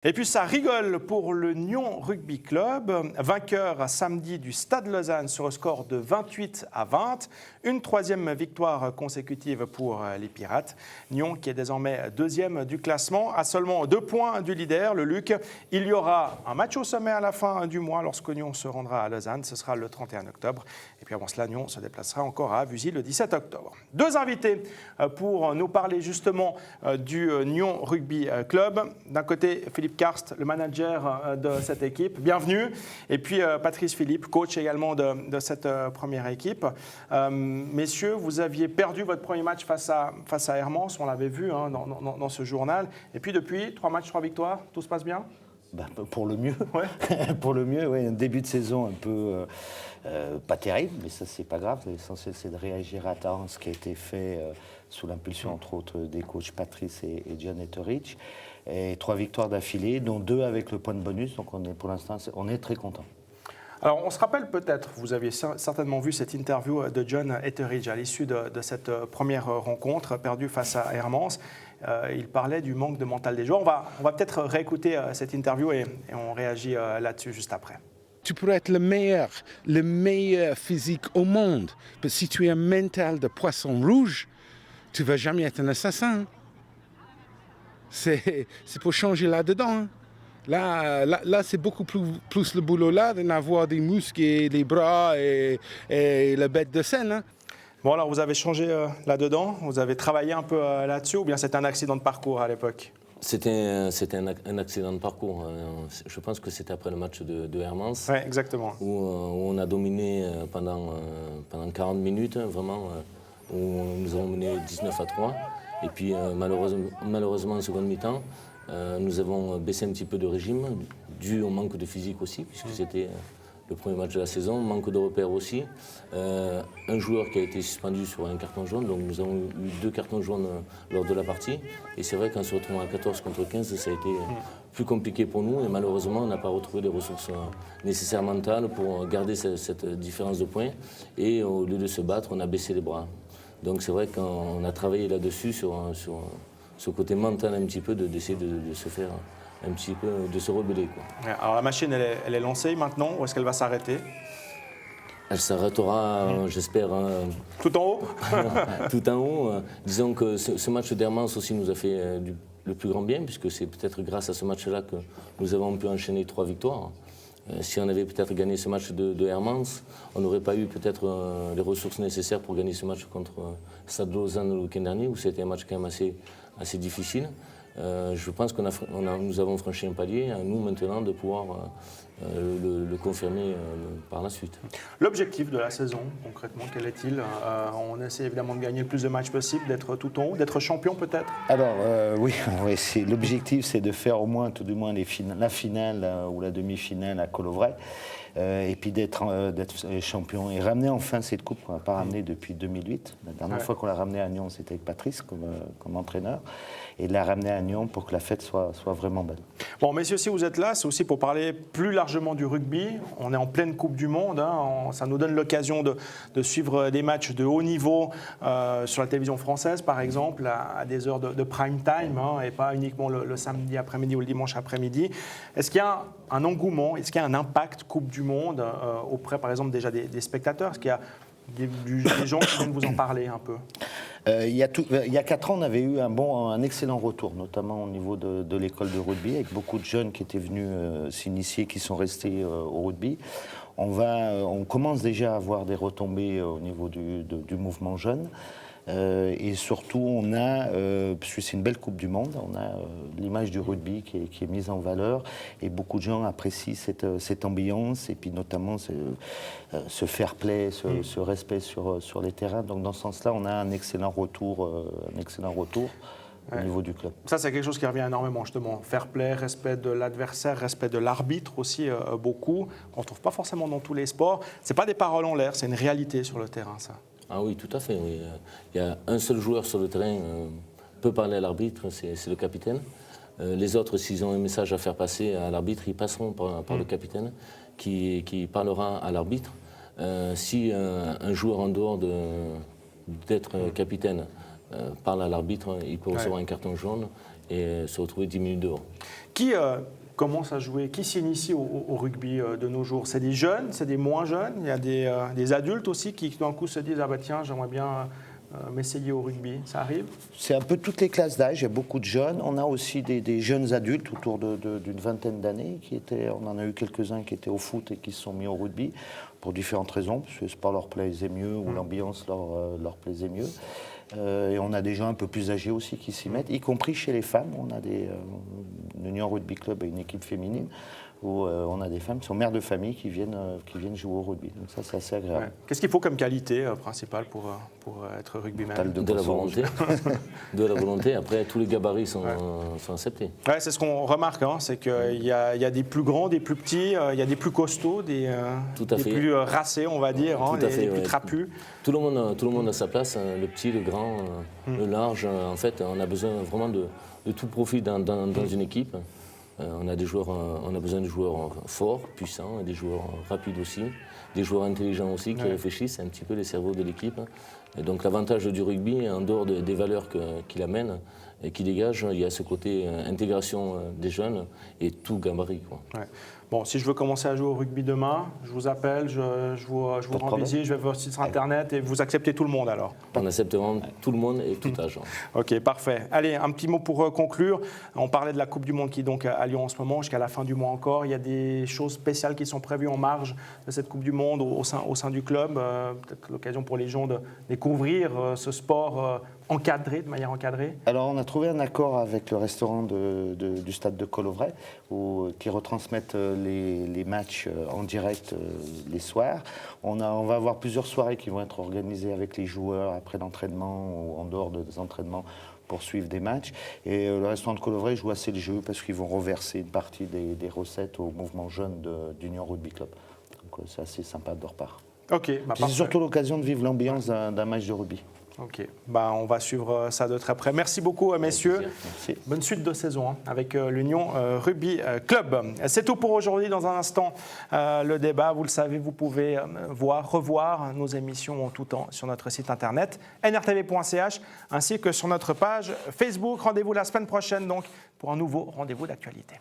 Et puis ça rigole pour le Nyon Rugby Club, vainqueur samedi du Stade Lausanne sur le score de 28-20. Une troisième victoire consécutive pour les Pirates. Nyon qui est désormais deuxième du classement, à seulement 2 points du leader, le Luc. Il y aura un match au sommet à la fin du mois lorsque Nyon se rendra à Lausanne. Ce sera le 31 octobre. Et puis avant cela, Nyon se déplacera encore à Vuzy le 17 octobre. 2 invités pour nous parler justement du Nyon Rugby Club. D'un côté, Philippe Karst, le manager de cette équipe, bienvenue. Et puis Patrice Philippe, coach également de cette première équipe. Messieurs, vous aviez perdu votre premier match face à Hermance, on l'avait vu dans ce journal. Et puis depuis, 3 matchs, 3 victoires, tout se passe bien ? Pour le mieux. Ouais. Pour le mieux, oui. Un début de saison un peu pas terrible, mais ça, c'est pas grave. L'essentiel, c'est de réagir à temps, ce qui a été fait sous l'impulsion, entre autres, des coachs Patrice et John Etheridge. Et 3 victoires d'affilée, dont 2 avec le point de bonus. Donc, pour l'instant, on est très content. Alors, on se rappelle peut-être, vous aviez certainement vu cette interview de John Etheridge à l'issue de cette première rencontre perdue face à Hermance. Il parlait du manque de mental des joueurs. On va peut-être réécouter cette interview et on réagit là-dessus juste après. Tu pourrais être le meilleur physique au monde. Mais si tu as un mental de poisson rouge, tu ne vas jamais être un assassin. C'est pour changer là-dedans. Là, c'est beaucoup plus le boulot là d'avoir des muscles et des bras et la bête de scène. Hein. Bon, alors vous avez changé là-dedans, vous avez travaillé un peu là-dessus ou bien c'était un accident de parcours à l'époque ? C'était un accident de parcours. Je pense que c'était après le match de Hermance. Oui, exactement. Où on a dominé pendant 40 minutes, vraiment, où nous avons mené 19-3. Et puis malheureusement en seconde mi-temps, nous avons baissé un petit peu de régime, dû au manque de physique aussi, puisque c'était le premier match de la saison, manque de repères aussi. Un joueur qui a été suspendu sur un carton jaune, donc nous avons eu 2 cartons jaunes lors de la partie. Et c'est vrai qu'en se retrouvant à 14 contre 15, ça a été plus compliqué pour nous. Et malheureusement, on n'a pas retrouvé les ressources nécessaires mentales pour garder cette différence de points. Et au lieu de se battre, on a baissé les bras. Donc c'est vrai qu'on a travaillé là-dessus, sur ce côté mental un petit peu, d'essayer de se faire un petit peu, de se rebeller, quoi. Alors la machine, elle est lancée maintenant ou est-ce qu'elle va s'arrêter ? Elle s'arrêtera, j'espère. Tout en haut ? Tout en haut. Disons que ce match d'Hermance aussi nous a fait le plus grand bien, puisque c'est peut-être grâce à ce match-là que nous avons pu enchaîner 3 victoires. Si on avait peut-être gagné ce match de Hermance, on n'aurait pas eu peut-être les ressources nécessaires pour gagner ce match contre Stade Lausanne le week-end dernier, où c'était un match quand même assez difficile. Je pense que nous avons franchi un palier, à nous maintenant de pouvoir le confirmer par la suite. L'objectif de la saison, concrètement, quel est-il ? On essaie évidemment de gagner le plus de matchs possible, d'être tout en haut, d'être champion peut-être ? Alors oui, l'objectif c'est de faire au moins, tout du moins, la finale ou la demi-finale à Colovray. Et puis d'être champion et ramener enfin cette coupe qu'on n'a pas ramenée depuis 2008. La dernière fois qu'on l'a ramenée à Nyon, c'était avec Patrice comme entraîneur. Et de la ramener à Nyon pour que la fête soit vraiment belle. Bon, messieurs, si vous êtes là, c'est aussi pour parler plus largement du rugby. On est en pleine Coupe du Monde. Ça nous donne l'occasion de suivre des matchs de haut niveau sur la télévision française, par exemple, à des heures de prime time, et pas uniquement le samedi après-midi ou le dimanche après-midi. Est-ce qu'il y a un engouement, est-ce qu'il y a un impact Coupe du Monde auprès, par exemple, déjà des spectateurs ? Est-ce qu'il y a des gens qui viennent vous en parler un peu ? Il y a 4 ans, on avait eu un excellent retour, notamment au niveau de l'école de rugby, avec beaucoup de jeunes qui étaient venus s'initier, qui sont restés au rugby. On commence déjà à avoir des retombées au niveau du mouvement jeune. Et surtout, on a, puisque c'est une belle Coupe du Monde, on a l'image du rugby qui est mise en valeur et beaucoup de gens apprécient cette ambiance et puis notamment ce fair play, ce respect sur les terrains. Donc dans ce sens-là, on a un excellent retour au niveau du club. Ça, c'est quelque chose qui revient énormément, justement. Fair play, respect de l'adversaire, respect de l'arbitre aussi, beaucoup. On ne trouve pas forcément dans tous les sports. Ce n'est pas des paroles en l'air, c'est une réalité sur le terrain, ça. Ah oui, tout à fait. Oui. Il y a un seul joueur sur le terrain peut parler à l'arbitre, c'est le capitaine. Les autres, s'ils ont un message à faire passer à l'arbitre, ils passeront par le capitaine qui parlera à l'arbitre. Si un joueur en dehors d'être capitaine parle à l'arbitre, il peut recevoir un carton jaune et se retrouver 10 minutes dehors. Qui commence à jouer, qui s'initie au rugby de nos jours? C'est des jeunes, c'est des moins jeunes, il y a des adultes aussi qui d'un coup se disent « Ah bah tiens, j'aimerais bien m'essayer au rugby ». Ça arrive? C'est un peu toutes les classes d'âge, il y a beaucoup de jeunes. On a aussi des jeunes adultes autour d'une vingtaine d'années. On en a eu quelques-uns qui étaient au foot et qui se sont mis au rugby pour différentes raisons, parce que le sport leur plaisait mieux ou l'ambiance leur plaisait mieux. Et on a des gens un peu plus âgés aussi qui s'y mettent, y compris chez les femmes. On a l'Union Rugby Club a une équipe féminine où on a des femmes qui sont mères de famille qui viennent jouer au rugby. Donc ça, c'est assez agréable. Ouais. Qu'est-ce qu'il faut comme qualité principale pour être rugbyman? De la volonté. De la volonté. Après, tous les gabarits sont acceptés. Ouais, c'est ce qu'on remarque, hein, c'est qu'il y a des plus grands, des plus petits, il y a des plus costauds, des plus racés, on va dire, hein, des plus trapus. Tout le monde a sa place, hein, le petit, le grand, le large. En fait, on a besoin vraiment de tout profil dans une équipe. On a besoin de joueurs forts, puissants, des joueurs rapides aussi, des joueurs intelligents aussi qui réfléchissent un petit peu les cerveaux de l'équipe. Et donc l'avantage du rugby, en dehors des valeurs qu'il amène et qu'il dégage, il y a ce côté intégration des jeunes et tout gabarit, quoi. Ouais. Bon, si je veux commencer à jouer au rugby demain, je vous appelle, je vous rends visite, je vais voir sur Internet et vous acceptez tout le monde alors? On accepte vraiment tout le monde et tout âge. Ok, parfait. Allez, un petit mot pour conclure. On parlait de la Coupe du Monde qui donc a lieu en ce moment jusqu'à la fin du mois encore. Il y a des choses spéciales qui sont prévues en marge de cette Coupe du Monde au sein du club. Peut-être l'occasion pour les gens de découvrir ce sport encadré, de manière encadrée. Alors on a trouvé un accord avec le restaurant du stade de Colovray qui retransmettent les matchs en direct les soirs. On va avoir plusieurs soirées qui vont être organisées avec les joueurs après l'entraînement ou en dehors des entraînements pour suivre des matchs. Et le restaurant de Colovray joue assez le jeu parce qu'ils vont reverser une partie des recettes au mouvement jeune d'Union Rugby Club. Donc c'est assez sympa de leur part. Ok, c'est surtout l'occasion de vivre l'ambiance d'un match de rugby. Ok, on va suivre ça de très près. Merci beaucoup, messieurs. Merci. Bonne suite de saison avec l'Union Rugby Club. C'est tout pour aujourd'hui. Dans un instant, le débat. Vous le savez, vous pouvez revoir nos émissions en tout temps sur notre site internet nrtv.ch ainsi que sur notre page Facebook. Rendez-vous la semaine prochaine donc pour un nouveau rendez-vous d'actualité.